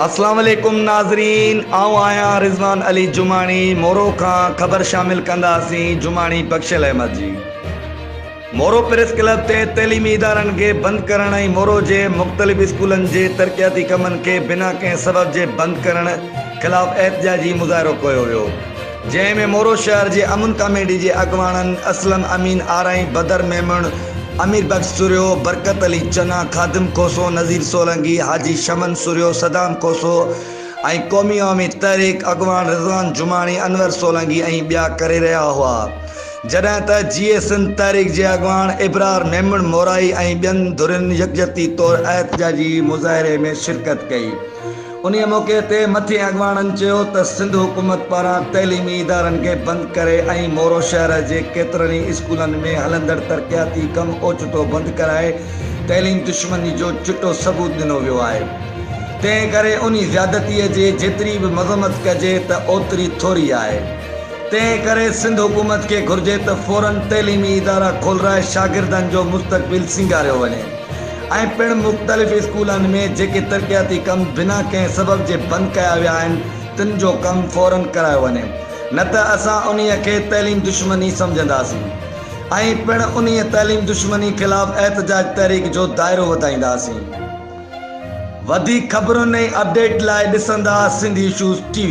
अस्सलाम वालेकुम नाज़रीन, आऊं आया रिज़वान अली जुमानी मोरो का खबर शामिल कंदासीं जुमानी बख्शल अहमद जी। मोरो प्रेस क्लब ते तैलीमी इदारनि खे बंदि करण ऐं मोरो जे मुख़्तलिफ़ स्कूलनि जे तरक़ियाती कमनि खे बिना कंहिं सबब जे बंदि करण ख़िलाफ़ एहतजाजी मुज़ाहिरो कयो वियो, जंहिं में मोरो शहर जे अमन कमेटी जे अॻवाननि असलम अमीन आरई, बदर मेमन, अमीर बख्श सुरियो, बरकत अली चना, खादिम खोसो, नज़ीर सोलंकी, हाजी शमन सुरियो, सदाम खोसो ऐं क़ौमी अवामी तहरीक अॻवान रिज़वान जुमानी, अनवर सोलंकी ऐं ॿिया करे रहिया हुआ, जॾहिं त GSN तहरीक जे अॻवान इब्रार मेमन मोराई ऐं ॿियनि धुरियुनि यकजहती तौरु एहतजाजी मुज़ाहिरे में शिरकत कई। उन मौक़े ते मथे अॻवाननि चयो त सिंध हुकूमत पारां तैलीमी इदारनि खे बंदि करे ऐं मोरो शहर जे केतिरनि ई स्कूलनि में हलंदड़ तरक़ियाती कम ओचितो बंदि कराए तैलीम दुश्मनी जो चिटो सबूत ॾिनो वियो आहे। तंहिं करे उन ज़्यादतीअ जे जेतिरी बि मज़म्मत कजे त ओतिरी थोरी आहे। तंहिं करे सिंध हुकूमत खे घुर्जे त फ़ौरन तैलीमी इदारा खोलाए शागिर्दनि जो मुस्तक़बिल सिंगारियो वञे ऐं पिणु मुख़्तलिफ़ स्कूलनि में जेके तरक़ियाती कम बिना कंहिं सबब जे बंदि कया विया आहिनि तिन जो कमु फ़ौरन करायो वञे, न त असां उन्हीअ खे तैलीम दुश्मनी सम्झंदासीं ऐं पिणु उन्हीअ तैलीम दुश्मनी ख़िलाफ़ एहतजाज तहरीक जो दाइरो वधाईंदासीं। वधीक ख़बरुनि ऐं अपडेट लाइ ॾिसंदा सिंध इशूज़ TV।